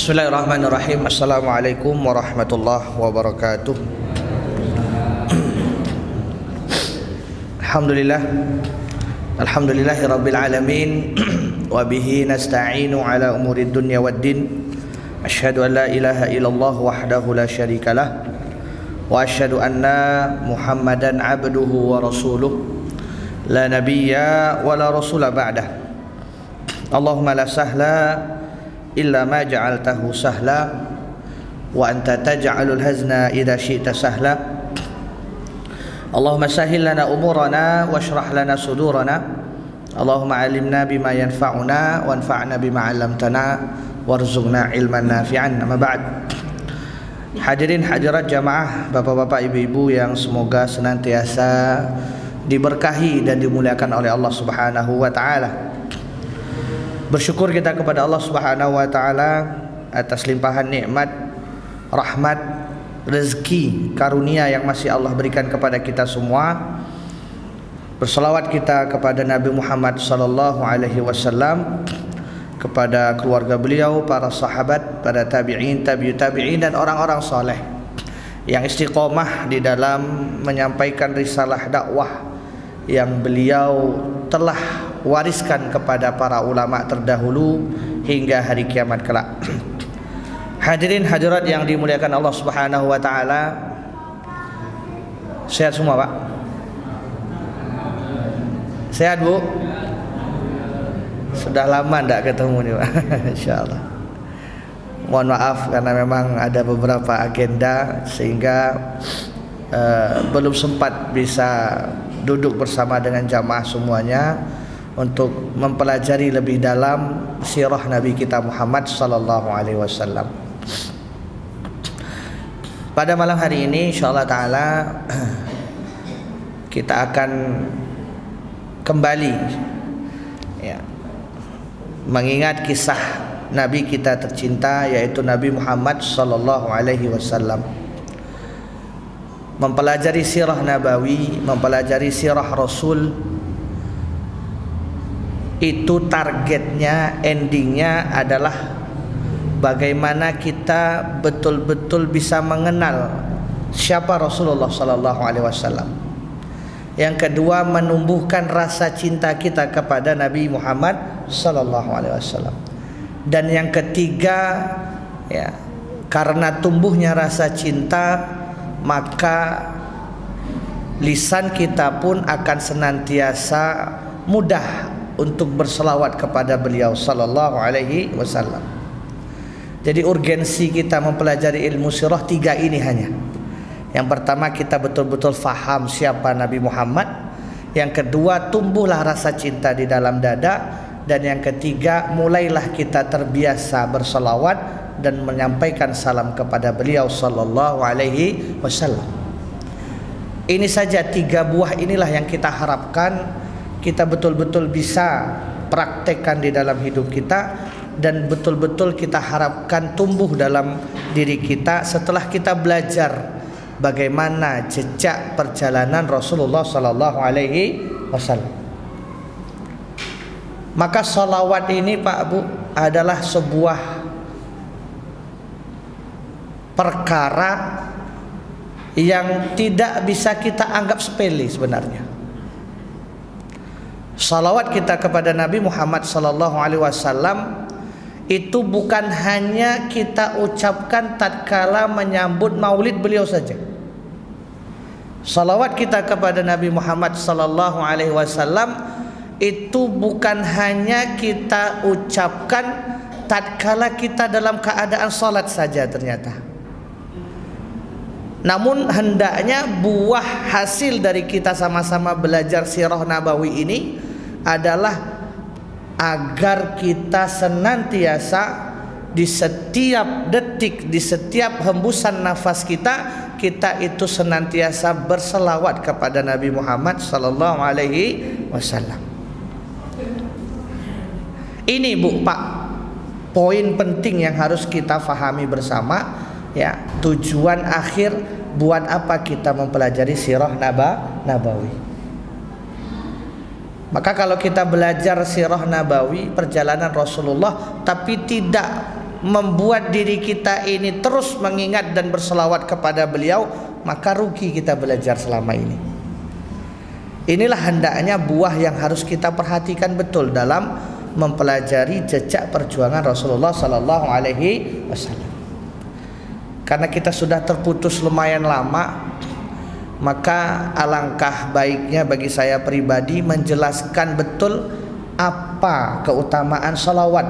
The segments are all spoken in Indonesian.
Bismillahirrahmanirrahim. Assalamualaikum warahmatullahi wabarakatuh. Alhamdulillahi rabbil alamin. Wa bihi nasta'inu ala umuri dunya waddin. Asyhadu an la ilaha illallah wahdahu la syarikalah. Wa asyhadu anna Muhammadan abduhu wa rasuluh. La nabiyya wa la rasula ba'dah. Allahumma la sahla illa ma ja'altahu sahla wa anta taj'alul hazna idza syi'ta sahla. Allahumma sahhil lana umurana washrah lana sudurana. Allahumma 'allimna bima yanfa'una wanfa'na bima 'allamtana warzuqna ilman nafi'an. Amma ba'd. Hadirin hadirat jamaah, bapak-bapak, ibu-ibu yang semoga senantiasa diberkahi dan dimuliakan oleh Allah Subhanahu wa taala. Bersyukur kita kepada Allah Subhanahu wa taala atas limpahan nikmat, rahmat, rezeki, karunia yang masih Allah berikan kepada kita semua. Berselawat kita kepada Nabi Muhammad sallallahu alaihi wasallam, kepada keluarga beliau, para sahabat, para tabi'in, tabi'ut tabi'in, dan orang-orang saleh yang istiqomah di dalam menyampaikan risalah dakwah yang beliau telah wariskan kepada para ulama terdahulu hingga hari kiamat kelak. Hadirin hadirat yang dimuliakan Allah Subhanahu wa taala. Sehat semua, Pak? Sehat, Bu? Sudah lama enggak ketemu nih, Pak. Insyaallah. Mohon maaf karena memang ada beberapa agenda sehingga belum sempat bisa duduk bersama dengan jamaah semuanya untuk mempelajari lebih dalam sirah Nabi kita Muhammad sallallahu alaihi wasallam. Pada malam hari ini insyaallah taala kita akan kembali ya, mengingat kisah Nabi kita tercinta, yaitu Nabi Muhammad sallallahu alaihi wasallam. Mempelajari sirah Nabawi, mempelajari sirah Rasul, itu targetnya, endingnya adalah bagaimana kita betul-betul bisa mengenal siapa Rasulullah sallallahu alaihi wasallam. Yang kedua, menumbuhkan rasa cinta kita kepada Nabi Muhammad sallallahu alaihi wasallam. Dan yang ketiga, ya, karena tumbuhnya rasa cinta, maka lisan kita pun akan senantiasa mudah untuk berselawat kepada beliau sallallahu alaihi wasallam. Jadi urgensi kita mempelajari ilmu sirah tiga ini hanya. Yang pertama, kita betul-betul faham siapa Nabi Muhammad. Yang kedua, tumbuhlah rasa cinta di dalam dada. Dan yang ketiga, mulailah kita terbiasa berselawat dan menyampaikan salam kepada beliau sallallahu alaihi wasallam. Ini saja tiga buah inilah yang kita harapkan kita betul-betul bisa praktekkan di dalam hidup kita, dan betul-betul kita harapkan tumbuh dalam diri kita setelah kita belajar bagaimana jejak perjalanan Rasulullah sallallahu alaihi wasallam. Maka salawat ini, Pak Bu, adalah sebuah perkara yang tidak bisa kita anggap sepele sebenarnya. Salawat kita kepada Nabi Muhammad sallallahu alaihi wasallam itu bukan hanya kita ucapkan tatkala menyambut maulid beliau saja. Salawat kita kepada Nabi Muhammad sallallahu alaihi wasallam itu bukan hanya kita ucapkan tatkala kita dalam keadaan salat saja ternyata. Namun hendaknya buah hasil dari kita sama-sama belajar sirah Nabawi ini adalah agar kita senantiasa di setiap detik, di setiap hembusan nafas kita, kita itu senantiasa berselawat kepada Nabi Muhammad sallallahu alaihi wasallam. Ini, Bu, Pak, poin penting yang harus kita fahami bersama, ya, tujuan akhir buat apa kita mempelajari sirah Nabawi. Maka kalau kita belajar sirah Nabawi, perjalanan Rasulullah, tapi tidak membuat diri kita ini terus mengingat dan berselawat kepada beliau, maka rugi kita belajar selama ini. Inilah hendaknya buah yang harus kita perhatikan betul dalam mempelajari jejak perjuangan Rasulullah sallallahu alaihi wasallam. Karena kita sudah terputus lumayan lama, maka alangkah baiknya bagi saya pribadi menjelaskan betul apa keutamaan salawat,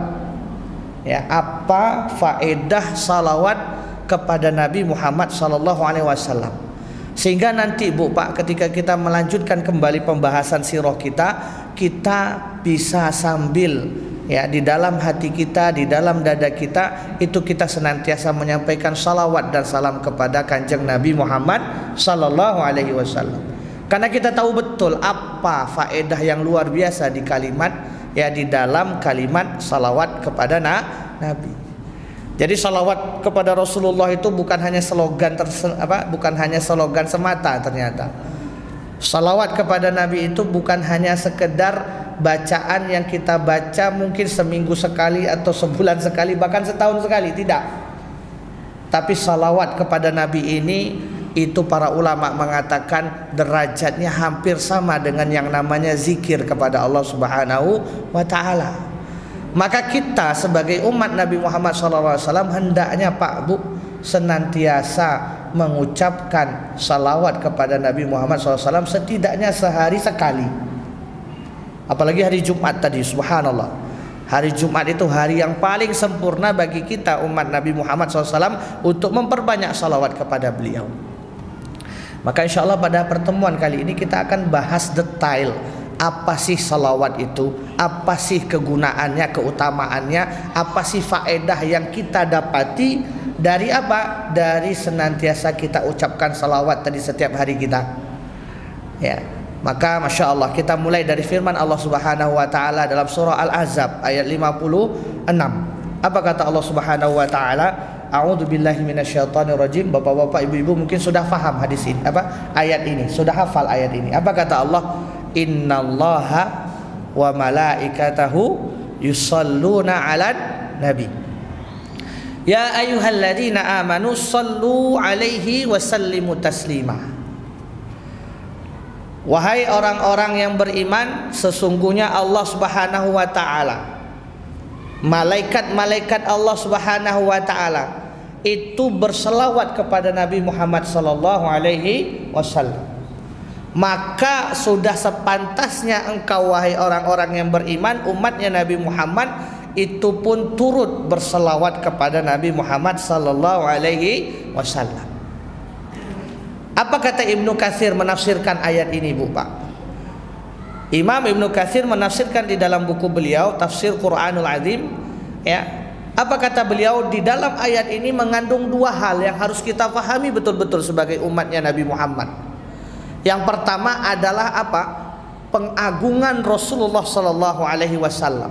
ya, apa faedah salawat kepada Nabi Muhammad sallallahu alaihi wasallam. Sehingga nanti Bu Pak, ketika kita melanjutkan kembali pembahasan sirah kita, kita bisa sambil, ya, di dalam hati kita, di dalam dada kita, itu kita senantiasa menyampaikan salawat dan salam kepada Kanjeng Nabi Muhammad sallallahu alaihi wasallam. Karena kita tahu betul apa faedah yang luar biasa di kalimat, ya, di dalam kalimat salawat kepada Nabi. Jadi salawat kepada Rasulullah itu bukan hanya slogan bukan hanya slogan semata ternyata. Salawat kepada Nabi itu bukan hanya sekedar bacaan yang kita baca mungkin seminggu sekali atau sebulan sekali, bahkan setahun sekali, tidak. Tapi salawat kepada Nabi ini, itu para ulama mengatakan derajatnya hampir sama dengan yang namanya zikir kepada Allah Subhanahu wa ta'ala. Maka kita sebagai umat Nabi Muhammad SAW hendaknya Pak Bu senantiasa mengucapkan salawat kepada Nabi Muhammad SAW setidaknya sehari sekali. Apalagi hari Jumat tadi, subhanallah. Hari Jumat itu hari yang paling sempurna bagi kita umat Nabi Muhammad SAW untuk memperbanyak salawat kepada beliau. Maka insya Allah pada pertemuan kali ini kita akan bahas detail apa sih salawat itu, apa sih kegunaannya, keutamaannya, apa sih faedah yang kita dapati dari apa? Dari senantiasa kita ucapkan salawat tadi setiap hari kita, ya. Maka Masya Allah kita mulai dari firman Allah Subhanahu wa ta'ala dalam surah Al-Ahzab ayat 56. Apa kata Allah Subhanahu wa ta'ala? A'udzu billahi minasyaitonir rajim. Bapak-bapak, ibu-ibu mungkin sudah faham hadis ini, ayat ini, sudah hafal ayat ini. Apa kata Allah? Innallaha wa malaikatahu yusalluna 'alan nabi. Ya ayyuhalladzina amanu sallu 'alaihi wa sallimu taslima. Wahai orang-orang yang beriman, sesungguhnya Allah Subhanahu wa ta'ala, malaikat-malaikat Allah Subhanahu wa ta'ala itu berselawat kepada Nabi Muhammad sallallahu alaihi wasallam. Maka sudah sepantasnya engkau wahai orang-orang yang beriman, umatnya Nabi Muhammad, itu pun turut berselawat kepada Nabi Muhammad sallallahu alaihi wasallam. Apa kata Ibnu Katsir menafsirkan ayat ini Bu Pak? Imam Ibnu Katsir menafsirkan di dalam buku beliau Tafsir Quranul Azim, ya. Apa kata beliau? Di dalam ayat ini mengandung dua hal yang harus kita pahami betul-betul sebagai umatnya Nabi Muhammad. Yang pertama adalah apa? Pengagungan Rasulullah sallallahu alaihi wasallam.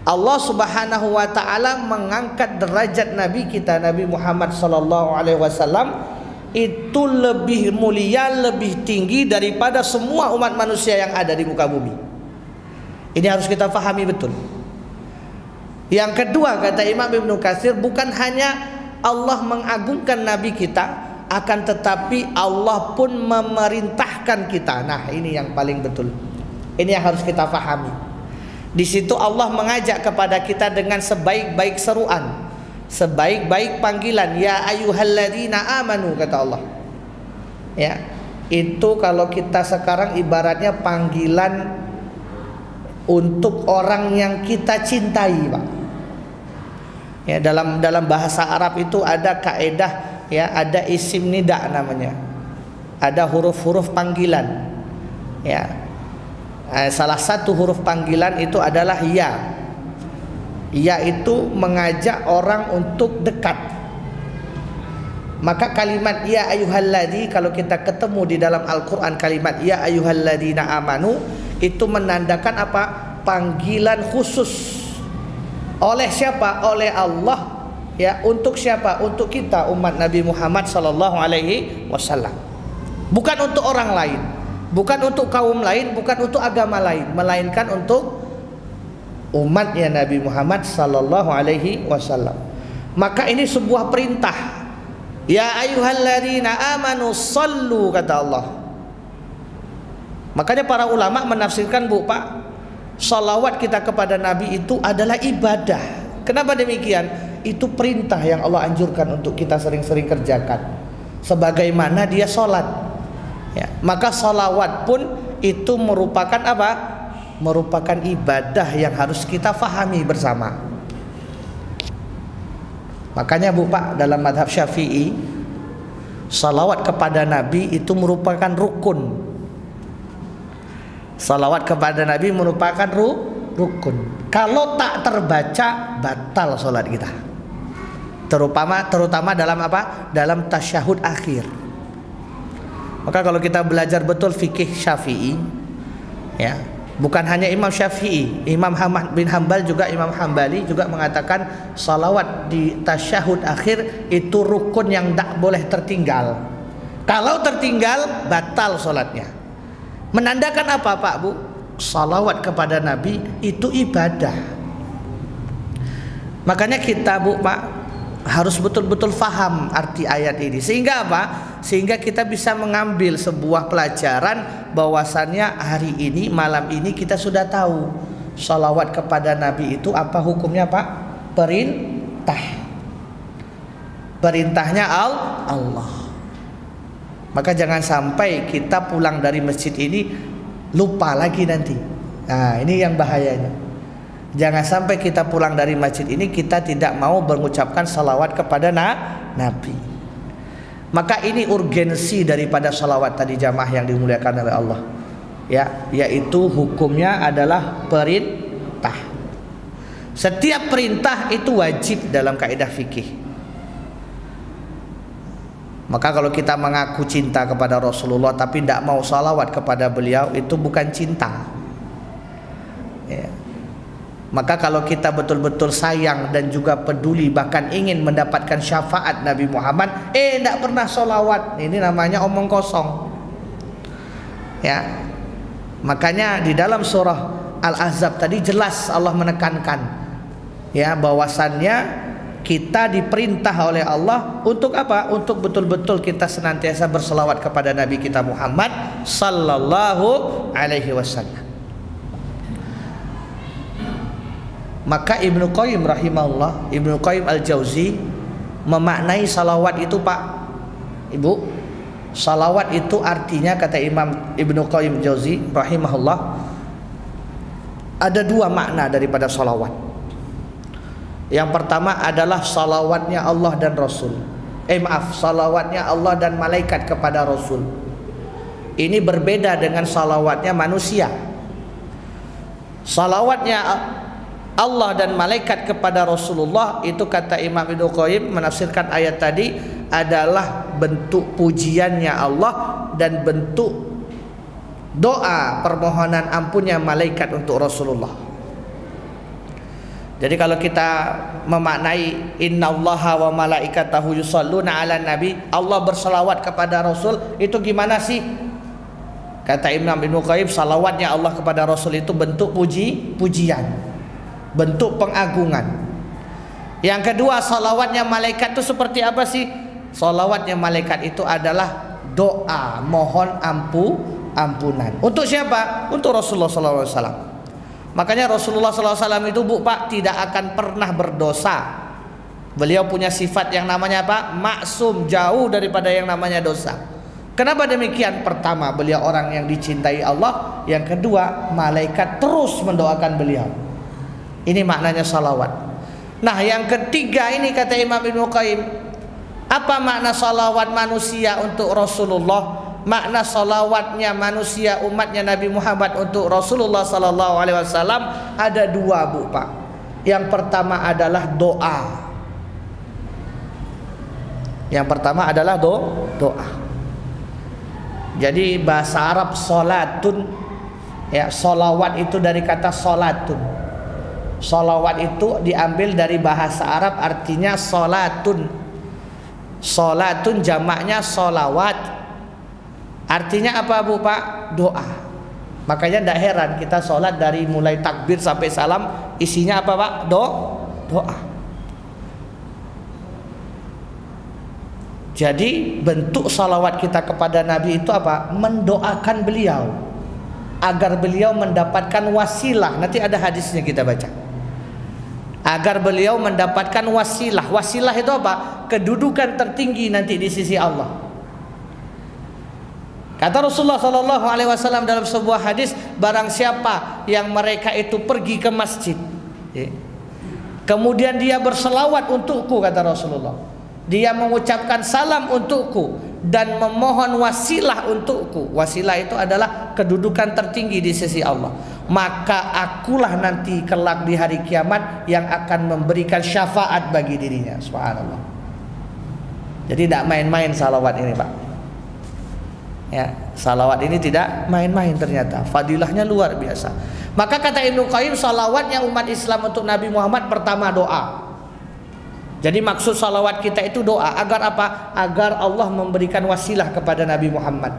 Allah Subhanahu wa taala mengangkat derajat Nabi kita Nabi Muhammad sallallahu alaihi wasallam itu lebih mulia, lebih tinggi daripada semua umat manusia yang ada di muka bumi. Ini harus kita pahami betul. Yang kedua kata Imam Ibnu Katsir, bukan hanya Allah mengagungkan Nabi kita, akan tetapi Allah pun memerintahkan kita. Nah, ini yang paling betul. Ini yang harus kita pahami. Di situ Allah mengajak kepada kita dengan sebaik-baik seruan, sebaik-baik panggilan. Ya ayyuhalladzina amanu, kata Allah. Ya, itu kalau kita sekarang ibaratnya panggilan untuk orang yang kita cintai, Pak. Ya, dalam bahasa Arab itu ada kaidah, ya, ada isim nida namanya, ada huruf-huruf panggilan, ya. Salah satu huruf panggilan itu adalah ya. Ya itu mengajak orang untuk dekat. Maka kalimat ya ayyuhalladzi, kalau kita ketemu di dalam Al-Quran kalimat ya ayyuhalladzina amanu, itu menandakan apa? Panggilan khusus. Oleh siapa? Oleh Allah. Ya, untuk siapa? Untuk kita umat Nabi Muhammad sallallahu alaihi wasallam. Bukan untuk orang lain, bukan untuk kaum lain, bukan untuk agama lain, melainkan untuk umatnya Nabi Muhammad sallallahu alaihi wasallam. Maka ini sebuah perintah. Ya ayyuhalladzina amanu sallu, kata Allah. Makanya para ulama menafsirkan, Bu Pak, salawat kita kepada Nabi itu adalah ibadah. Kenapa demikian? Itu perintah yang Allah anjurkan untuk kita sering-sering kerjakan, sebagaimana dia sholat ya. Maka salawat pun itu merupakan apa? Merupakan ibadah yang harus kita fahami bersama. Makanya Bu Pak, dalam madhab Syafi'i, salawat kepada Nabi itu merupakan rukun. Salawat kepada Nabi merupakan rukun. Kalau tak terbaca, batal sholat kita. Terutama dalam apa? Dalam tasyahud akhir. Maka kalau kita belajar betul fikih Syafi'i, ya, bukan hanya Imam Syafi'i, Imam Ahmad bin Hambal juga, Imam Hambali juga mengatakan salawat di tasyahud akhir itu rukun yang tak boleh tertinggal. Kalau tertinggal, batal sholatnya. Menandakan apa Pak Bu? Salawat kepada Nabi itu ibadah. Makanya kita Bu Pak harus betul-betul faham arti ayat ini. Sehingga apa? Sehingga kita bisa mengambil sebuah pelajaran bahwasannya hari ini, malam ini kita sudah tahu salawat kepada Nabi itu apa hukumnya Pak? Perintah. Perintahnya Allah. Maka jangan sampai kita pulang dari masjid ini lupa lagi nanti. Nah, ini yang bahayanya. Jangan sampai kita pulang dari masjid ini kita tidak mau mengucapkan salawat kepada Nabi. Maka ini urgensi daripada salawat tadi jamaah yang dimuliakan oleh Allah. Ya, yaitu hukumnya adalah perintah. Setiap perintah itu wajib dalam kaidah fikih. Maka kalau kita mengaku cinta kepada Rasulullah tapi tidak mau salawat kepada beliau, itu bukan cinta ya. Maka kalau kita betul-betul sayang dan juga peduli, bahkan ingin mendapatkan syafaat Nabi Muhammad, tidak pernah salawat, ini namanya omong kosong ya. Makanya di dalam surah Al-Ahzab tadi jelas Allah menekankan ya, bahwasannya kita diperintah oleh Allah untuk apa? Untuk betul-betul kita senantiasa berselawat kepada Nabi kita Muhammad sallallahu alaihi wasallam. Maka Ibnu Qayyim rahimahullah, Ibnu Qayyim al-Jauzi memaknai salawat itu Pak Ibu, salawat itu artinya, kata Imam Ibnu Qayyim al-Jauzi rahimahullah, ada dua makna daripada salawat. Yang pertama adalah salawatnya Allah dan Rasul. Salawatnya Allah dan malaikat kepada Rasul. Ini berbeda dengan salawatnya manusia. Salawatnya Allah dan malaikat kepada Rasulullah itu, kata Imam Ibnu Qayyim menafsirkan ayat tadi, adalah bentuk pujiannya Allah dan bentuk doa permohonan ampunnya malaikat untuk Rasulullah. Jadi kalau kita memaknai innallaha wa malaikatahu yusholluna 'alan nabi, Allah berselawat kepada Rasul, itu gimana sih? Kata Imam Ibnu Qayyim, salawatnya Allah kepada Rasul itu bentuk pujian, bentuk pengagungan. Yang kedua, salawatnya malaikat itu seperti apa sih? Salawatnya malaikat itu adalah doa mohon ampunan. Untuk siapa? Untuk Rasulullah SAW. Makanya Rasulullah SAW itu Bu Pak tidak akan pernah berdosa. Beliau punya sifat yang namanya apa? Maksum, jauh daripada yang namanya dosa. Kenapa demikian? Pertama, beliau orang yang dicintai Allah. Yang kedua, malaikat terus mendoakan beliau. Ini maknanya salawat. Nah, yang ketiga ini kata Imam Ibnu Qayyim, apa makna salawat manusia untuk Rasulullah? Makna salawatnya manusia umatnya Nabi Muhammad untuk Rasulullah sallallahu alaihi wasallam ada dua Bu Pak. Yang pertama adalah doa. Yang pertama adalah doa. Jadi bahasa Arab salatun ya, salawat itu dari kata salatun. Salawat itu diambil dari bahasa Arab artinya salatun. Salatun jamaknya salawat. Artinya apa Bu Pak? Doa. Makanya tidak heran kita sholat dari mulai takbir sampai salam isinya apa Pak? Doa. Jadi bentuk salawat kita kepada Nabi itu apa? Mendoakan beliau agar beliau mendapatkan wasilah. Nanti ada hadisnya kita baca. Agar beliau mendapatkan wasilah. Wasilah itu apa? Kedudukan tertinggi nanti di sisi Allah. Kata Rasulullah SAW dalam sebuah hadis, barang siapa yang mereka itu pergi ke masjid, kemudian dia berselawat untukku, kata Rasulullah, dia mengucapkan salam untukku dan memohon wasilah untukku. Wasilah itu adalah kedudukan tertinggi di sisi Allah. Maka akulah nanti kelak di hari kiamat yang akan memberikan syafaat bagi dirinya. Subhanallah. Jadi tidak main-main salawat ini, Pak. Ya, salawat ini tidak main-main ternyata. Fadilahnya luar biasa. Maka kata Ibnu Qayyim, salawatnya umat Islam untuk Nabi Muhammad pertama doa. Jadi maksud salawat kita itu doa. Agar apa? Agar Allah memberikan wasilah kepada Nabi Muhammad.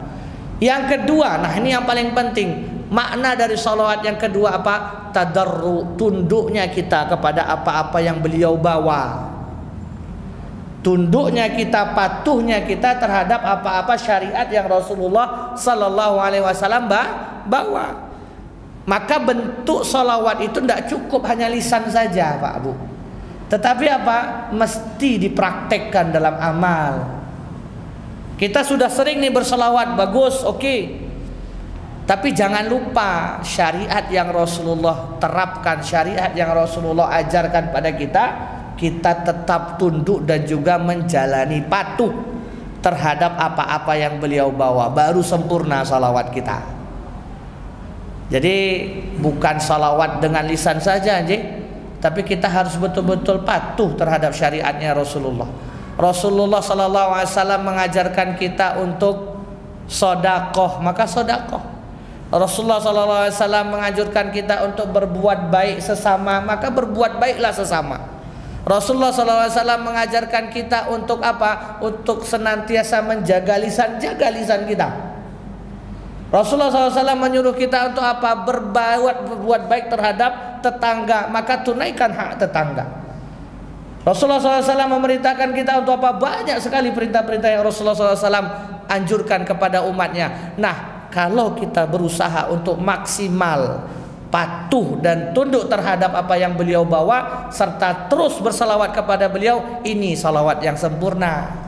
Yang kedua, nah ini yang paling penting, makna dari salawat yang kedua apa? Tadarru, tunduknya kita kepada apa-apa yang beliau bawa. Tunduknya kita, patuhnya kita terhadap apa-apa syariat yang Rasulullah Sallallahu Alaihi Wasallam bawa. Maka bentuk salawat itu tidak cukup hanya lisan saja, Pak Bu. Tetapi apa? Mesti dipraktekkan dalam amal. Kita sudah sering nih berselawat, bagus, oke. Tapi jangan lupa syariat yang Rasulullah terapkan, syariat yang Rasulullah ajarkan pada kita, kita tetap tunduk dan juga menjalani patuh terhadap apa-apa yang beliau bawa. Baru sempurna salawat kita. Jadi bukan salawat dengan lisan saja, tapi kita harus betul-betul patuh terhadap syariatnya Rasulullah. Rasulullah SAW mengajarkan kita untuk sodakoh, maka sodakoh. Rasulullah SAW mengajarkan kita untuk berbuat baik sesama, maka berbuat baiklah sesama. Rasulullah SAW mengajarkan kita untuk apa? Untuk senantiasa menjaga lisan, jaga lisan kita. Rasulullah SAW menyuruh kita untuk apa? Berbuat baik terhadap tetangga, maka tunaikan hak tetangga. Rasulullah SAW memerintahkan kita untuk apa? Banyak sekali perintah-perintah yang Rasulullah SAW anjurkan kepada umatnya. Nah, kalau kita berusaha untuk maksimal patuh dan tunduk terhadap apa yang beliau bawa, serta terus bersalawat kepada beliau, ini salawat yang sempurna.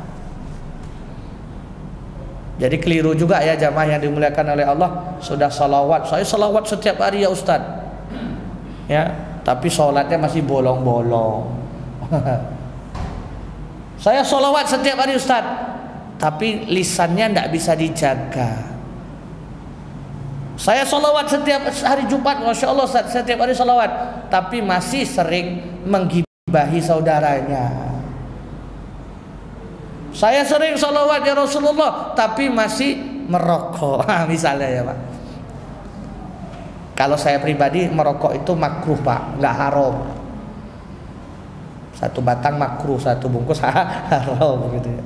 Jadi keliru juga ya jamaah yang dimuliakan oleh Allah. Sudah salawat, saya salawat setiap hari ya Ustaz, ya, tapi sholatnya masih bolong-bolong. Saya salawat setiap hari Ustaz, tapi lisannya tidak bisa dijaga. Saya salawat setiap hari Jumat, Masya Allah Ustaz, setiap hari salawat, tapi masih sering menggibahi saudaranya. Saya sering salawat ya Rasulullah, tapi masih merokok. Misalnya ya Pak. Kalau saya pribadi merokok itu makruh Pak, nggak haram. Satu batang makruh, satu bungkus haram gitu ya.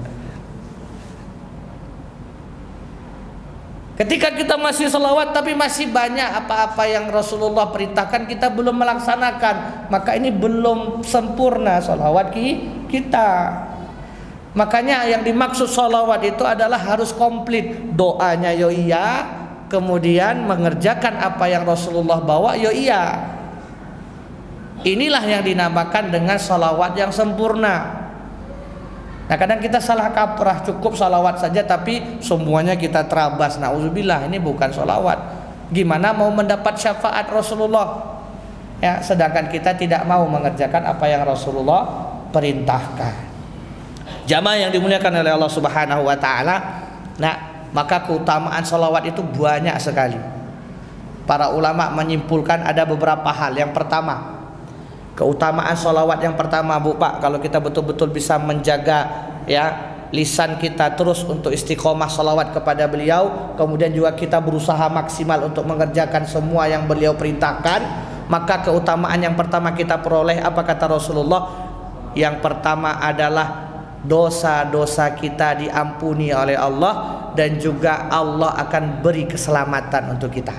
Ketika kita masih selawat tapi masih banyak apa-apa yang Rasulullah perintahkan kita belum melaksanakan, maka ini belum sempurna selawat kita. Makanya yang dimaksud selawat itu adalah harus komplit. Doanya yo iya, kemudian mengerjakan apa yang Rasulullah bawa yo iya. Inilah yang dinamakan dengan salawat yang sempurna. Nah kadang kita salah kaprah, cukup salawat saja tapi semuanya kita terabas. Nauzubillah, ini bukan salawat. Gimana mau mendapat syafaat Rasulullah? Ya, sedangkan kita tidak mau mengerjakan apa yang Rasulullah perintahkan. Jamaah yang dimuliakan oleh Allah Subhanahu wa taala. Nah, maka keutamaan salawat itu banyak sekali. Para ulama menyimpulkan ada beberapa hal. Yang pertama, keutamaan salawat yang pertama Bu Pak, kalau kita betul-betul bisa menjaga ya lisan kita terus untuk istiqomah salawat kepada beliau, kemudian juga kita berusaha maksimal untuk mengerjakan semua yang beliau perintahkan, maka keutamaan yang pertama kita peroleh apa kata Rasulullah? Yang pertama adalah dosa-dosa kita diampuni oleh Allah dan juga Allah akan beri keselamatan untuk kita.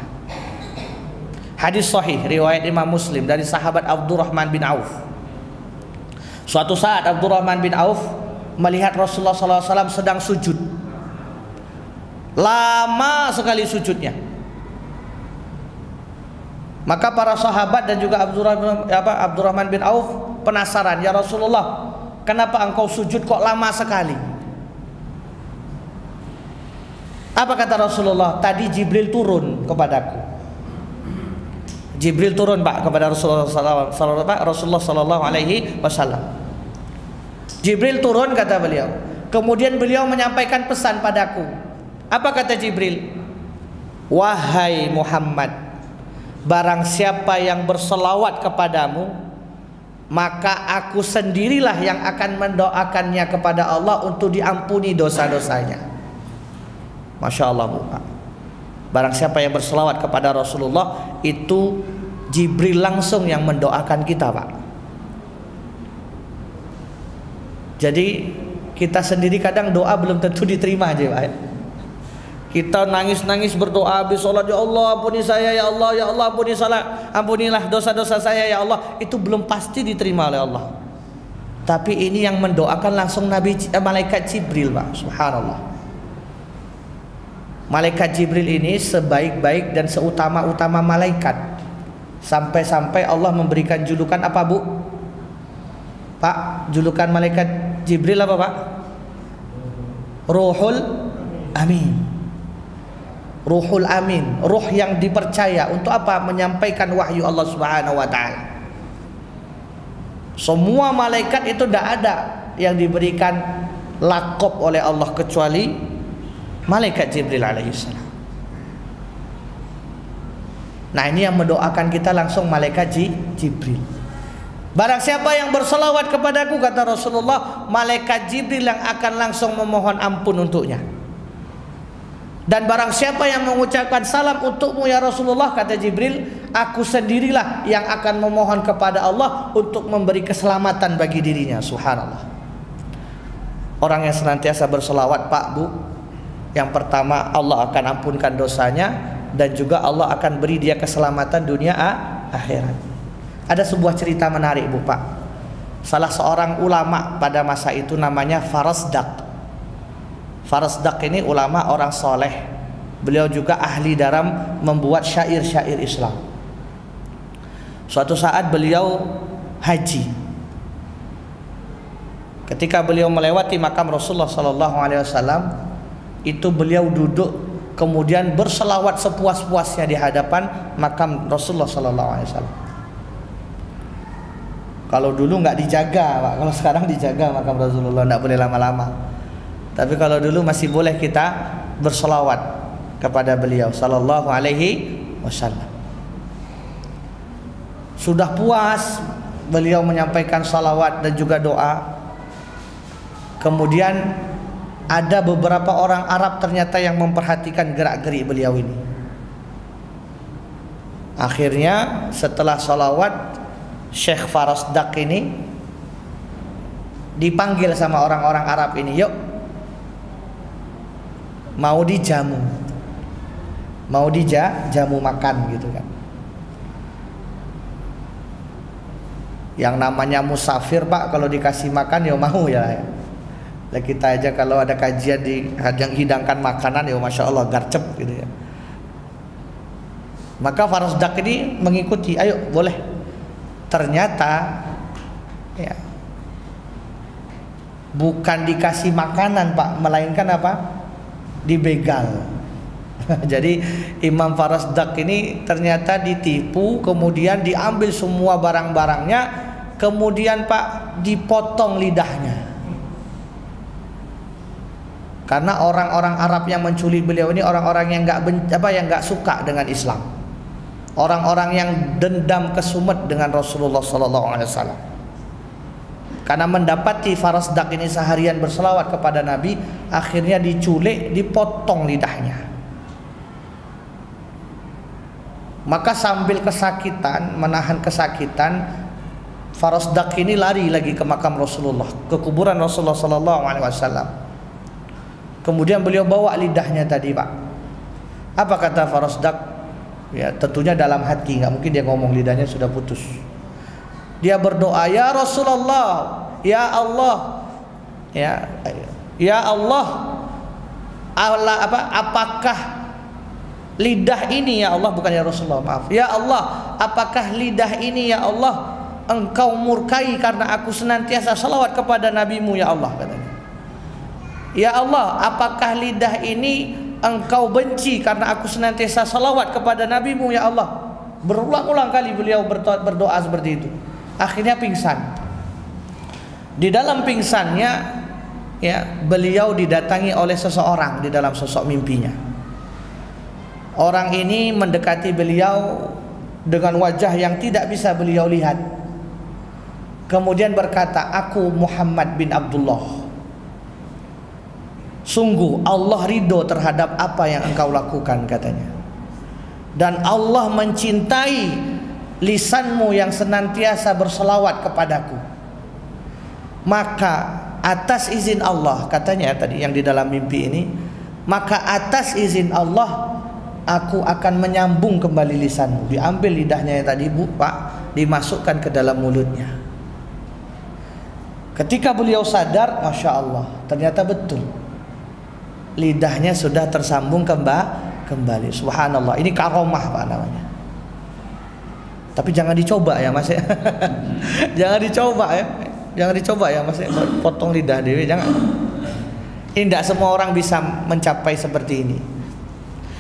Hadis sahih riwayat Imam Muslim dari sahabat Abdurrahman bin Auf. Suatu saat Abdurrahman bin Auf melihat Rasulullah SAW sedang sujud. Lama sekali sujudnya. Maka para sahabat dan juga Abdurrahman bin Auf penasaran, ya Rasulullah, kenapa engkau sujud kok lama sekali? Apa kata Rasulullah? Tadi Jibril turun kepadaku. Jibril turun Pak kepada Rasulullah Sallallahu Alaihi Wasallam. Jibril turun kata beliau. Kemudian beliau menyampaikan pesan padaku. Apa kata Jibril? Wahai Muhammad, barang siapa yang berselawat kepadamu, maka aku sendirilah yang akan mendoakannya kepada Allah untuk diampuni dosa-dosanya. Masya Allah Bu. Barang siapa yang berselawat kepada Rasulullah, itu Jibril langsung yang mendoakan kita Pak. Jadi kita sendiri kadang doa belum tentu diterima aja Pak. Kita nangis-nangis berdoa habis sholat, ya Allah ampuni saya, ya Allah ampuni salah, ampunilah dosa-dosa saya ya Allah, itu belum pasti diterima oleh Allah. Tapi ini yang mendoakan langsung malaikat Jibril Pak. Subhanallah. Malaikat Jibril ini sebaik-baik dan seutama-utama malaikat. Sampai-sampai Allah memberikan julukan apa Bu? Pak, julukan malaikat Jibril apa Pak? Ruhul Amin. Ruhul Amin, ruh yang dipercaya untuk apa? Menyampaikan wahyu Allah Subhanahu wa taala. Semua malaikat itu tidak ada yang diberikan lakop oleh Allah kecuali malaikat Jibril alaihissalam. Nah, ini yang mendoakan kita langsung malaikat Jibril. Barang siapa yang berselawat kepadaku, kata Rasulullah, malaikat Jibril yang akan langsung memohon ampun untuknya. Dan barang siapa yang mengucapkan salam untukmu ya Rasulullah, kata Jibril, aku sendirilah yang akan memohon kepada Allah untuk memberi keselamatan bagi dirinya. Subhanallah. Orang yang senantiasa berselawat Pak Bu, yang pertama Allah akan ampunkan dosanya, dan juga Allah akan beri dia keselamatan dunia akhirat. Ada sebuah cerita menarik Bu Pak. Salah seorang ulama pada masa itu namanya Farasdak. Farasdak ini ulama orang soleh. Beliau juga ahli dalam membuat syair-syair Islam. Suatu saat beliau haji. Ketika beliau melewati makam Rasulullah SAW, itu beliau duduk kemudian berselawat sepuas-puasnya di hadapan makam Rasulullah SAW. Kalau dulu nggak dijaga Pak, kalau sekarang dijaga makam Rasulullah, nggak boleh lama-lama. Tapi kalau dulu masih boleh kita berselawat kepada beliau Sallallahu Alaihi Wasallam. Sudah puas beliau menyampaikan salawat dan juga doa. Kemudian ada beberapa orang Arab ternyata yang memperhatikan gerak-gerik beliau ini. Akhirnya setelah salawat, Syekh Farasdak ini dipanggil sama orang-orang Arab ini, yuk, mau dijamu, mau dijamu makan gitu kan. Yang namanya musafir Pak, kalau dikasih makan ya mau ya. Lah kita aja kalau ada kajian yang hidangkan makanan ya Masya Allah garcep gitu ya. Maka Farasdak ini mengikuti, ayo boleh. Ternyata ya, bukan dikasih makanan Pak, melainkan apa? Dibegal. Jadi Imam Farasdak ini ternyata ditipu, kemudian diambil semua barang-barangnya, kemudian Pak dipotong lidahnya. Karena orang-orang Arab yang menculik beliau ini orang-orang yang nggak suka dengan Islam, orang-orang yang dendam kesumet dengan Rasulullah SAW. Karena mendapati Farasdak ini seharian berselawat kepada Nabi, akhirnya diculik, dipotong lidahnya. Maka sambil kesakitan, menahan kesakitan, Farasdak ini lari lagi ke makam Rasulullah, ke kuburan Rasulullah SAW. Kemudian beliau bawa lidahnya tadi Pak. Apa kata Farasdak? Ya tentunya dalam hati, nggak mungkin dia ngomong, lidahnya sudah putus. Dia berdoa, ya Rasulullah, ya Allah, Ya Allah, apakah lidah ini ya Allah, bukan ya Rasulullah, maaf. Ya Allah, apakah lidah ini ya Allah Engkau murkai karena aku senantiasa salawat kepada nabimu ya Allah, katanya. Ya Allah, apakah lidah ini Engkau benci karena aku senantiasa salawat kepada nabimu ya Allah. Berulang-ulang kali beliau berdoa seperti itu. Akhirnya pingsan. Di dalam pingsannya, beliau didatangi oleh seseorang di dalam sosok mimpinya. Orang ini mendekati beliau dengan wajah yang tidak bisa beliau lihat. Kemudian berkata, "Aku Muhammad bin Abdullah. Sungguh Allah ridho terhadap apa yang engkau lakukan," katanya. "Dan Allah mencintai lisanmu yang senantiasa berselawat kepadaku. Maka atas izin Allah," katanya tadi yang di dalam mimpi ini, "maka atas izin Allah aku akan menyambung kembali lisanmu." Diambil lidahnya yang tadi, Pak, dimasukkan ke dalam mulutnya. Ketika beliau sadar, Masya Allah, ternyata betul lidahnya sudah tersambung kembali. Subhanallah, ini karomah Pak namanya. Tapi jangan dicoba ya Mas ya. Jangan dicoba ya. Jangan dicoba ya Mas, potong lidah dewi, jangan. Ini tidak semua orang bisa mencapai seperti ini.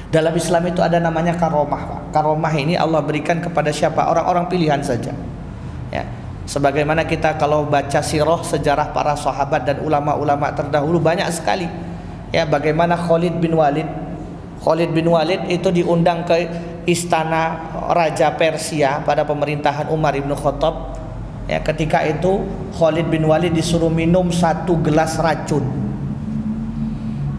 Dalam Islam itu ada namanya karomah, Pak. Karomah ini Allah berikan kepada siapa? Orang-orang pilihan saja. Ya. Sebagaimana kita kalau baca sirah, sejarah para sahabat dan ulama-ulama terdahulu banyak sekali. Ya, bagaimana Khalid bin Walid. Khalid bin Walid itu diundang ke istana Raja Persia pada pemerintahan Umar ibn Khattab. Ya, ketika itu Khalid bin Walid disuruh minum 1 gelas racun.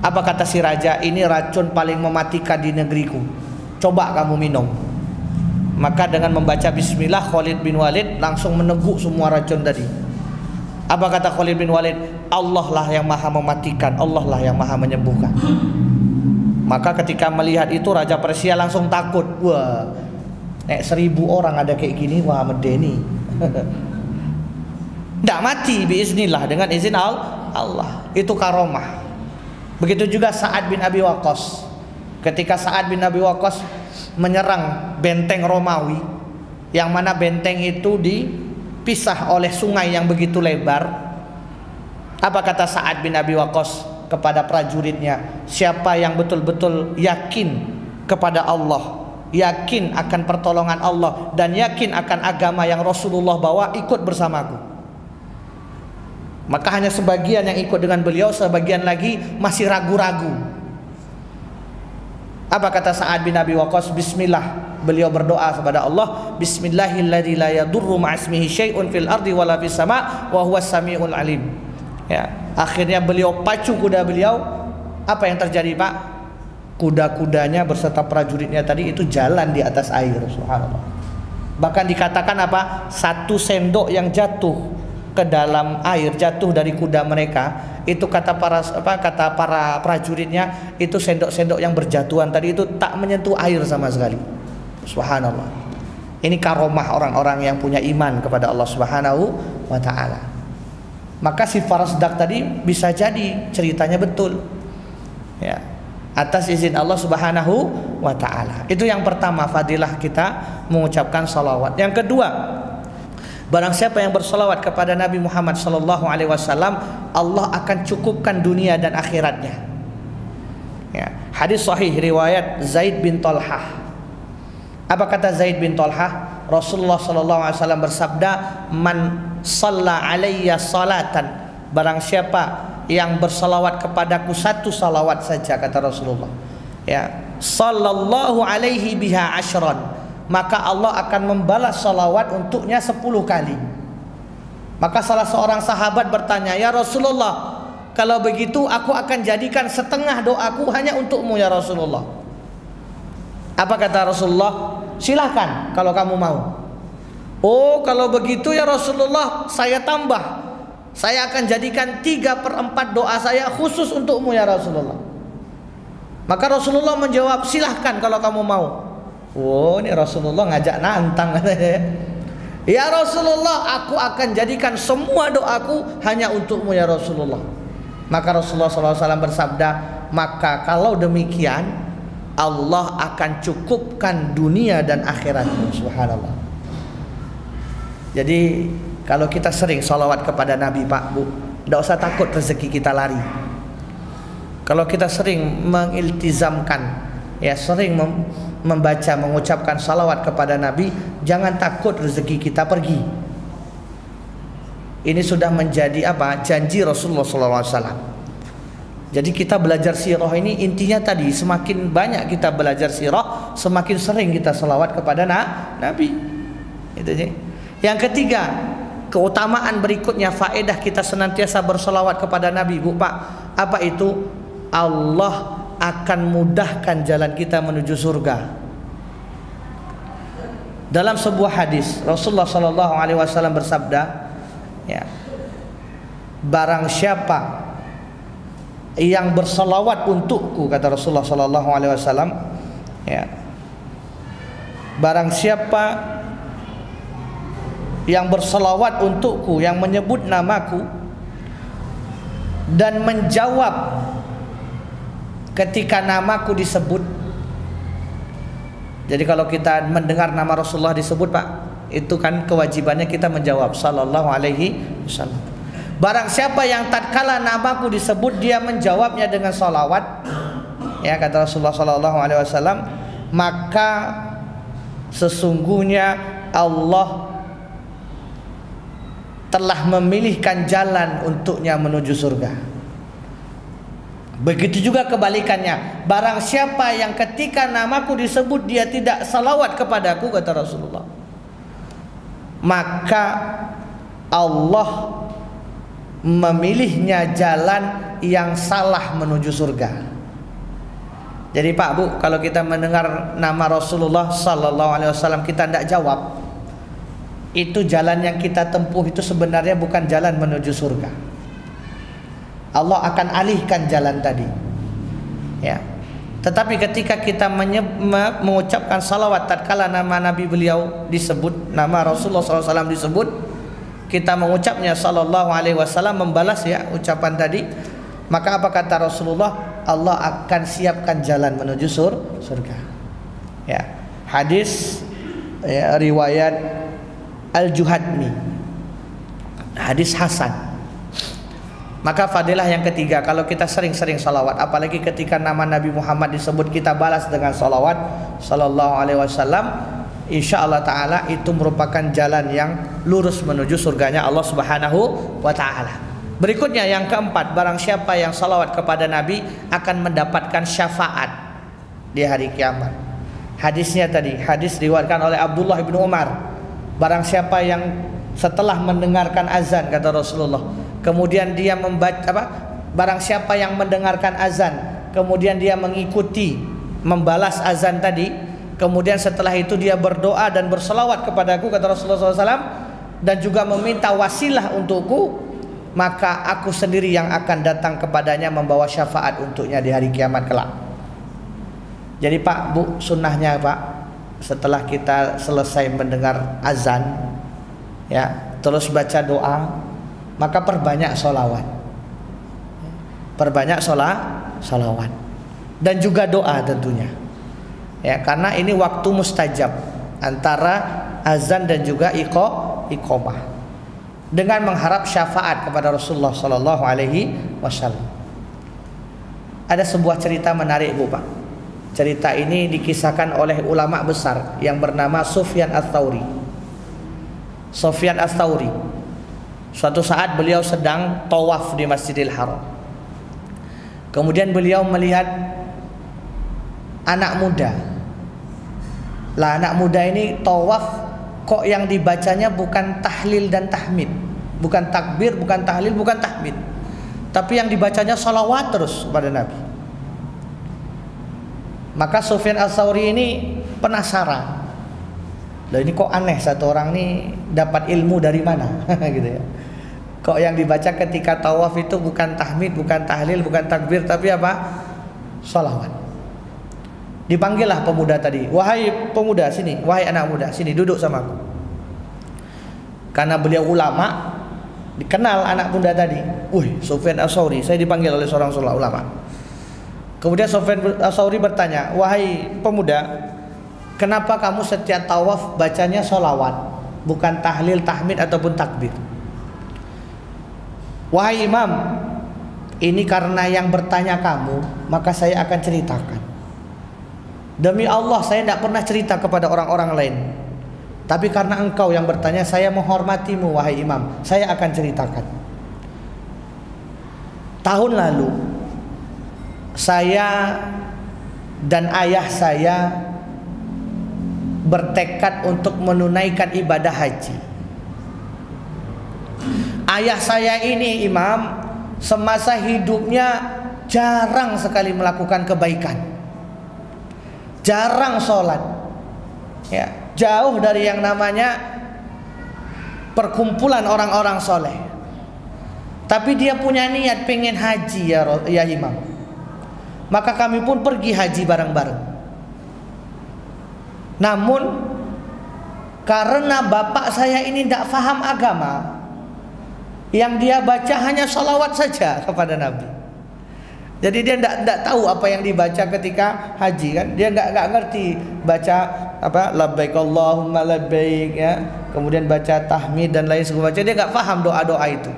Apa kata si raja? "Ini racun paling mematikan di negeriku. Coba kamu minum." Maka dengan membaca bismillah, Khalid bin Walid langsung meneguk semua racun tadi. Apa kata Khalid bin Walid? "Allah lah yang maha mematikan, Allah lah yang maha menyembuhkan." Maka ketika melihat itu Raja Persia langsung takut. Wah, 1000 orang ada kayak gini, wah medeni. Tidak mati biiznillah, dengan izin Allah. Itu karomah. Begitu juga Sa'ad bin Abi Waqqas. Ketika Sa'ad bin Abi Waqqas menyerang benteng Romawi, yang mana benteng itu dipisah oleh sungai yang begitu lebar, apa kata Sa'ad bin Abi Waqqas kepada prajuritnya? "Siapa yang betul-betul yakin kepada Allah, yakin akan pertolongan Allah, dan yakin akan agama yang Rasulullah bawa, ikut bersamaku." Maka hanya sebagian yang ikut dengan beliau, sebagian lagi masih ragu-ragu. Apa kata Sa'ad bin Abi Waqqas? Bismillah, beliau berdoa kepada Allah, "Bismillahilladzi la yadurru ma'asmihi syai'un fil ardi wala fis sama' wa huwas samiul alim." Ya, akhirnya beliau pacu kuda beliau. Apa yang terjadi, Pak? Kuda-kudanya beserta prajuritnya tadi itu jalan di atas air. Subhanallah. Bahkan dikatakan apa? 1 sendok yang jatuh ke dalam air, jatuh dari kuda mereka, itu kata para prajuritnya, itu sendok-sendok yang berjatuhan tadi itu tak menyentuh air sama sekali. Subhanallah. Ini karomah orang-orang yang punya iman kepada Allah Subhanahu wa taala. Maka si Farasdak tadi bisa jadi ceritanya betul. Ya. Atas izin Allah Subhanahu wa taala. Itu yang pertama, fadilah kita mengucapkan salawat. Yang kedua, barang siapa yang bersalawat kepada Nabi Muhammad sallallahu alaihi wasallam, Allah akan cukupkan dunia dan akhiratnya. Ya. Hadis sahih riwayat Zaid bin Talhah. Apa kata Zaid bin Talhah? Rasulullah sallallahu alaihi wasallam bersabda, "Man shalla alayya salatan," barang siapa yang bersalawat kepadaku 1 salawat saja, kata Rasulullah, ya, sallallahu alaihi biha asyran, maka Allah akan membalas salawat untuknya 10 kali. Maka salah seorang sahabat bertanya, "Ya Rasulullah, kalau begitu aku akan jadikan setengah doaku hanya untukmu ya Rasulullah." Apa kata Rasulullah? "Silahkan kalau kamu mau." "Oh, kalau begitu ya Rasulullah, saya tambah. Saya akan jadikan 3/4 doa saya khusus untukmu ya Rasulullah." Maka Rasulullah menjawab, "Silahkan kalau kamu mau." Oh, ini Rasulullah ngajak nantang katanya. "Ya Rasulullah, aku akan jadikan semua doaku hanya untukmu ya Rasulullah." Maka Rasulullah SAW bersabda, maka kalau demikian Allah akan cukupkan dunia dan akhiratmu. Subhanallah. Jadi kalau kita sering salawat kepada Nabi, Pak, Bu, tidak usah takut rezeki kita lari. Kalau kita sering mengiltizamkan, ya, sering membaca, mengucapkan salawat kepada Nabi, jangan takut rezeki kita pergi. Ini sudah menjadi apa? Janji Rasulullah SAW. Jadi kita belajar sirah ini intinya tadi, semakin banyak kita belajar sirah, semakin sering kita salawat kepada Nabi. Itu sih. Yang ketiga, keutamaan berikutnya, faedah kita senantiasa bersalawat kepada Nabi, Bu, Pak. Apa itu? Allah akan mudahkan jalan kita menuju surga. Dalam sebuah hadis Rasulullah SAW bersabda, ya, barang siapa yang bersalawat untukku, kata Rasulullah SAW, ya, barang siapa yang bersalawat untukku, yang menyebut namaku dan menjawab ketika namaku disebut. Jadi kalau kita mendengar nama Rasulullah disebut, Pak, itu kan kewajibannya kita menjawab sallallahu alaihi wasallam. Barang siapa yang tatkala namaku disebut dia menjawabnya dengan salawat, ya, kata Rasulullah sallallahu alaihi wasallam, maka sesungguhnya Allah telah memilihkan jalan untuknya menuju surga. Begitu juga kebalikannya, barang siapa yang ketika namaku disebut dia tidak salawat kepadaku, kata Rasulullah, maka Allah memilihnya jalan yang salah menuju surga. Jadi Pak, Bu, kalau kita mendengar nama Rasulullah sallallahu alaihi wasallam kita tidak jawab, itu jalan yang kita tempuh itu sebenarnya bukan jalan menuju surga. Allah akan alihkan jalan tadi, ya. Tetapi ketika kita mengucapkan salawat tatkala nama Nabi beliau disebut, nama Rasulullah SAW disebut, kita mengucapnya sallallahu alaihi wasallam, membalas, ya, ucapan tadi, maka apa kata Rasulullah? Allah akan siapkan jalan menuju surga. Ya. Hadis, ya, riwayat Al-Juhadmi, hadis hasan. Maka fadilah yang ketiga, kalau kita sering-sering salawat, apalagi ketika nama Nabi Muhammad disebut, kita balas dengan salawat sallallahu alaihi wasallam, insyaallah taala itu merupakan jalan yang lurus menuju surganya Allah Subhanahu wa taala. Berikutnya yang keempat, barang siapa yang salawat kepada Nabi akan mendapatkan syafaat di hari kiamat. Hadisnya tadi, hadis diriwayatkan oleh Abdullah bin Umar. Barang siapa yang setelah mendengarkan azan, kata Rasulullah, kemudian dia membaca barang siapa yang mendengarkan azan kemudian dia mengikuti membalas azan tadi, kemudian setelah itu dia berdoa dan berselawat kepadaku, kata Rasulullah SAW, dan juga meminta wasilah untukku, maka aku sendiri yang akan datang kepadanya membawa syafaat untuknya di hari kiamat kelak. Jadi Pak, Bu, sunnahnya Pak, setelah kita selesai mendengar azan, ya, terus baca doa, maka perbanyak sholawat, perbanyak sholawat dan juga doa tentunya, ya, karena ini waktu mustajab antara azan dan juga iqamah, dengan mengharap syafaat kepada Rasulullah Sallallahu Alaihi Wasallam. Ada sebuah cerita menarik, Bu, Pak. Cerita ini dikisahkan oleh ulama besar yang bernama Sufyan Ats-Tsauri. Sufyan Ats-Tsauri, suatu saat beliau sedang tawaf di Masjidil Haram. Kemudian beliau melihat anak muda. Lah, anak muda ini tawaf, kok yang dibacanya bukan tahlil dan tahmid, bukan takbir, bukan tahlil, bukan tahmid, tapi yang dibacanya salawat terus kepada Nabi. Maka Sufyan Ats-Tsauri ini penasaran, loh, ini kok aneh, satu orang ini dapat ilmu dari mana? Gitu ya. Kok yang dibaca ketika tawaf itu bukan tahmid, bukan tahlil, bukan takbir, tapi apa? Salawat. Dipanggillah pemuda tadi, wahai pemuda sini, wahai anak muda sini, duduk sama aku. Karena beliau ulama, Dikenal anak bunda tadi. Wih, Sufyan Ats-Tsauri. Saya dipanggil oleh seorang ulama. Kemudian Sufyan Ats-Tsauri bertanya, wahai pemuda, kenapa kamu setiap tawaf bacanya sholawat, bukan tahlil, tahmid ataupun takbir? Wahai imam, ini karena yang bertanya kamu, maka saya akan ceritakan. Demi Allah, saya tidak pernah cerita kepada orang-orang lain. Tapi karena engkau yang bertanya, saya menghormatimu wahai imam, saya akan ceritakan. Tahun lalu saya dan ayah saya bertekad untuk menunaikan ibadah haji. Ayah saya ini imam, semasa hidupnya jarang sekali melakukan kebaikan, jarang sholat, ya, jauh dari yang namanya perkumpulan orang-orang soleh. Tapi dia punya niat pengen haji ya imam. Maka kami pun pergi haji bareng-bareng. Namun karena bapak saya ini tidak faham agama, yang dia baca hanya sholawat saja kepada Nabi. Jadi dia tidak tahu apa yang dibaca ketika haji kan. Dia nggak ngerti baca apa labbaik Allahumma labbaik ya. Kemudian baca tahmid dan lain sebagainya. Dia nggak paham doa-doa itu.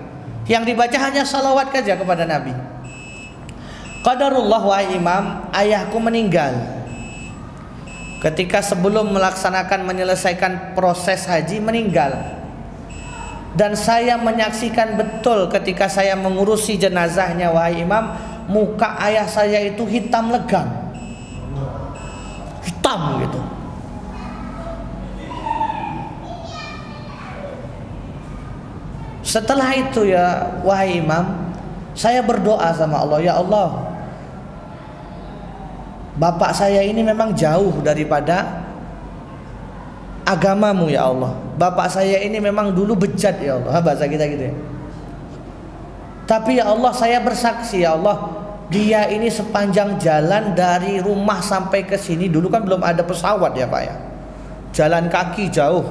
Yang dibaca hanya salawat saja kepada Nabi. Qadarullah wahai imam, ayahku meninggal ketika sebelum menyelesaikan proses haji, meninggal. Dan saya menyaksikan betul ketika saya mengurusi jenazahnya wahai imam, muka ayah saya itu hitam legam, hitam gitu. Setelah itu ya wahai imam, saya berdoa sama Allah, ya Allah, bapak saya ini memang jauh daripada agamamu ya Allah. Bapak saya ini memang dulu bejat ya Allah, bahasa kita gitu ya. Tapi ya Allah, saya bersaksi ya Allah, dia ini sepanjang jalan dari rumah sampai ke sini, dulu kan belum ada pesawat ya Pak ya, jalan kaki jauh.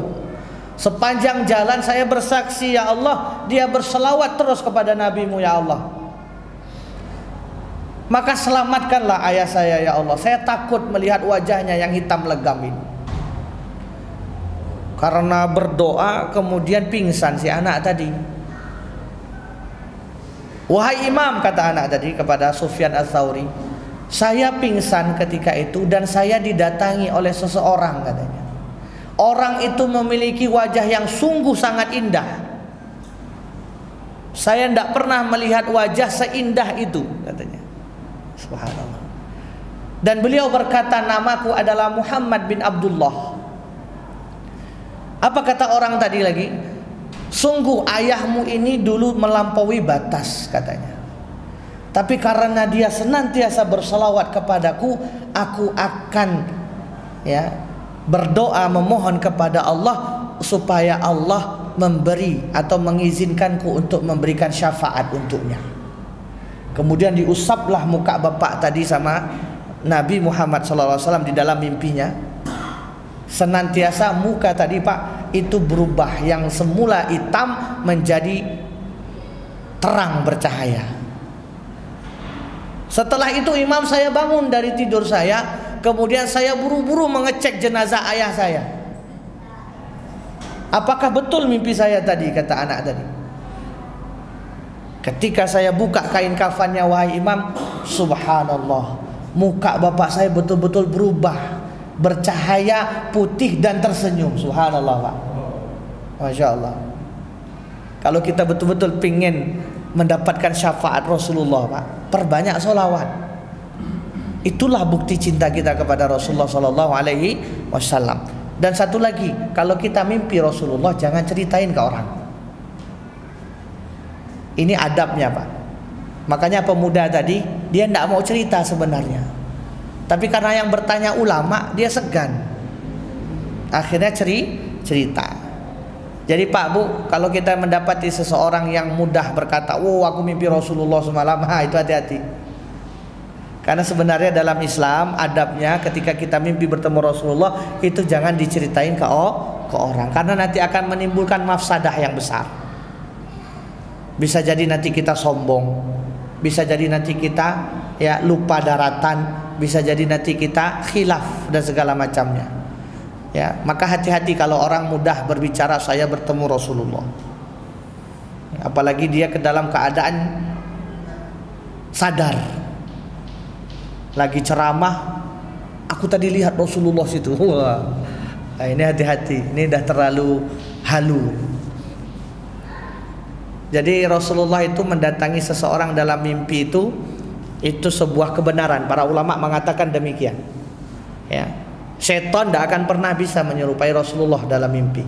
Sepanjang jalan saya bersaksi ya Allah, dia berselawat terus kepada Nabi-Mu ya Allah. Maka selamatkanlah ayah saya ya Allah. Saya takut melihat wajahnya yang hitam legam ini. Karena berdoa kemudian pingsan si anak tadi. Wahai imam, kata anak tadi kepada Sufyan Ats-Tsauri, saya pingsan ketika itu dan saya didatangi oleh seseorang katanya. Orang itu memiliki wajah yang sungguh sangat indah. Saya tidak pernah melihat wajah seindah itu katanya. Subhanallah. Dan beliau berkata, namaku adalah Muhammad bin Abdullah. Apa kata orang tadi lagi? Sungguh ayahmu ini dulu melampaui batas katanya. Tapi karena dia senantiasa berselawat kepadaku, aku akan ya berdoa memohon kepada Allah supaya Allah memberi atau mengizinkanku untuk memberikan syafaat untuknya. Kemudian diusaplah muka bapak tadi sama Nabi Muhammad SAW di dalam mimpinya. Senantiasa muka tadi Pak itu berubah, yang semula hitam menjadi terang bercahaya. Setelah itu imam, saya bangun dari tidur saya, kemudian saya buru-buru mengecek jenazah ayah saya. Apakah betul mimpi saya tadi, kata anak tadi. Ketika saya buka kain kafannya wahai imam, subhanallah, muka bapak saya betul-betul berubah, bercahaya, putih dan tersenyum. Subhanallah Pak. Masya Allah. Kalau kita betul-betul pingin mendapatkan syafaat Rasulullah Pak, perbanyak sholawat. Itulah bukti cinta kita kepada Rasulullah SAW. Dan satu lagi, kalau kita mimpi Rasulullah jangan ceritain ke orang. Ini adabnya Pak. Makanya pemuda tadi dia tidak mau cerita sebenarnya, tapi karena yang bertanya ulama, dia segan. Akhirnya cerita. Jadi Pak Bu, kalau kita mendapati seseorang yang mudah berkata, "Oh, aku mimpi Rasulullah semalam," itu hati-hati. Karena sebenarnya dalam Islam adabnya ketika kita mimpi bertemu Rasulullah itu jangan diceritain ke orang, karena nanti akan menimbulkan mafsadah yang besar. Bisa jadi nanti kita sombong, bisa jadi nanti kita ya lupa daratan, bisa jadi nanti kita khilaf dan segala macamnya. Ya, maka hati-hati kalau orang mudah berbicara saya bertemu Rasulullah. Apalagi dia ke dalam keadaan sadar. Lagi ceramah, aku tadi lihat Rasulullah situ. Wah. Nah, ini hati-hati, ini dah terlalu halu. Jadi Rasulullah itu mendatangi seseorang dalam mimpi itu sebuah kebenaran. Para ulama mengatakan demikian. Ya. Setan tidak akan pernah bisa menyerupai Rasulullah dalam mimpi.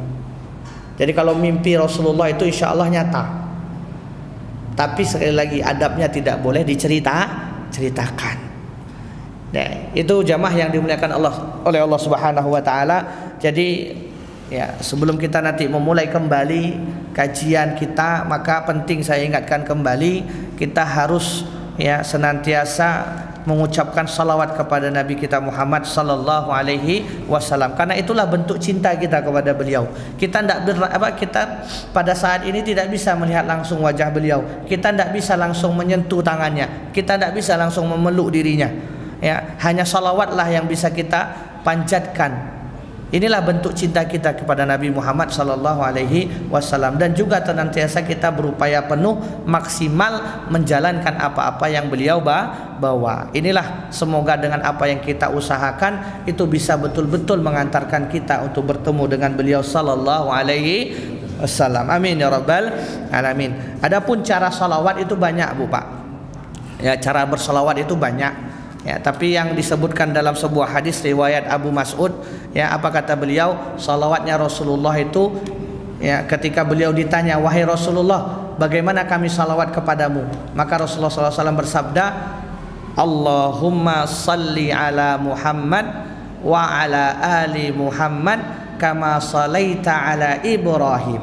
Jadi kalau mimpi Rasulullah itu insya Allah nyata. Tapi sekali lagi adabnya tidak boleh diceritakan. Nah, itu jamaah yang dimuliakan oleh Allah Subhanahu wa taala. Jadi ya, sebelum kita nanti memulai kembali kajian kita, maka penting saya ingatkan kembali, kita harus ya senantiasa mengucapkan salawat kepada Nabi kita Muhammad sallallahu alaihi wasallam, karena itulah bentuk cinta kita kepada beliau. Kita kita pada saat ini tidak bisa melihat langsung wajah beliau, kita tidak bisa langsung menyentuh tangannya, kita tidak bisa langsung memeluk dirinya. Ya, hanya salawatlah yang bisa kita panjatkan. Inilah bentuk cinta kita kepada Nabi Muhammad sallallahu alaihi wasallam, dan juga senantiasa kita berupaya penuh maksimal menjalankan apa-apa yang beliau bawa. Inilah semoga dengan apa yang kita usahakan itu bisa betul-betul mengantarkan kita untuk bertemu dengan beliau sallallahu alaihi wasallam. Amin ya rabbal alamin. Adapun cara salawat itu banyak, Bu Pak. Ya, cara bersalawat itu banyak. Ya, tapi yang disebutkan dalam sebuah hadis riwayat Abu Mas'ud, ya, apa kata beliau? Salawatnya Rasulullah itu, ya, ketika beliau ditanya, wahai Rasulullah, bagaimana kami salawat kepadamu? Maka Rasulullah SAW bersabda, Allahumma salli ala Muhammad wa ala ali Muhammad kama salaita ala Ibrahim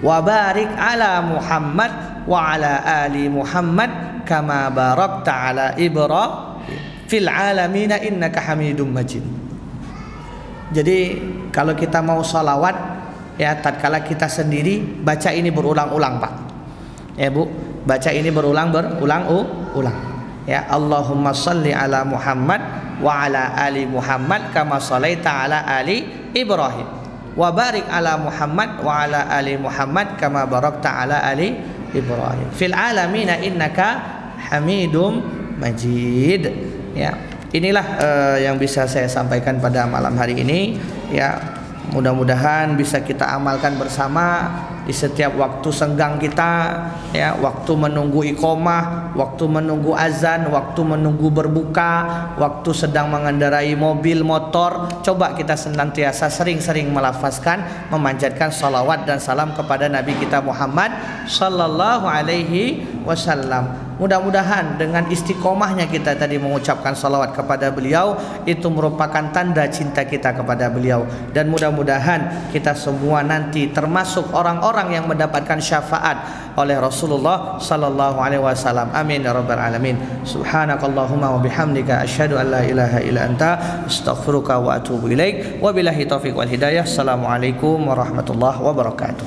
wa barik ala Muhammad wa ala ali Muhammad kama barakta ala Ibrahim fil alamina innaka hamidum majid. Jadi kalau kita mau salawat, ya, tatkala kita sendiri baca ini berulang-ulang, Pak. Ya, Bu, baca ini berulang-ulang. Ya, Allahumma salli ala Muhammad wa ala ali Muhammad kama salaita ala ali Ibrahim wa barik ala Muhammad wa ala ali Muhammad kama barakta ala ali Ibrahim fil alamina innaka hamidum majid. Ya, inilah yang bisa saya sampaikan pada malam hari ini. Ya, mudah-mudahan bisa kita amalkan bersama di setiap waktu senggang kita. Ya, waktu menunggu iqomah, waktu menunggu azan, waktu menunggu berbuka, waktu sedang mengendarai mobil, motor. Coba kita senantiasa sering-sering melafazkan, memanjatkan salawat dan salam kepada Nabi kita Muhammad sallallahu alaihi wasallam. Mudah-mudahan dengan istiqomahnya kita tadi mengucapkan salawat kepada beliau, itu merupakan tanda cinta kita kepada beliau. Dan mudah-mudahan kita semua nanti termasuk orang-orang yang mendapatkan syafaat oleh Rasulullah sallallahu alaihi wasallam. Amin ya rabbal alamin. Subhanakallahumma wa bihamdika asyhadu an la ilaha illa anta astaghfiruka wa atubu ilaik. Wabillahi taufiq wal hidayah. Assalamualaikum warahmatullahi wabarakatuh.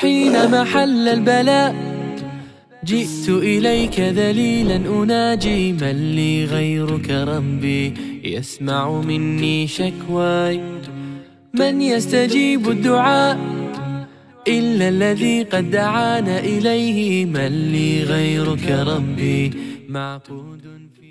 Hina mahall al-bala جئت إليك ذليلا أناجي من لي غيرك ربي يسمع مني شكواي من يستجيب الدعاء إلا الذي قد دعانا إليه من لي غيرك ربي معبود في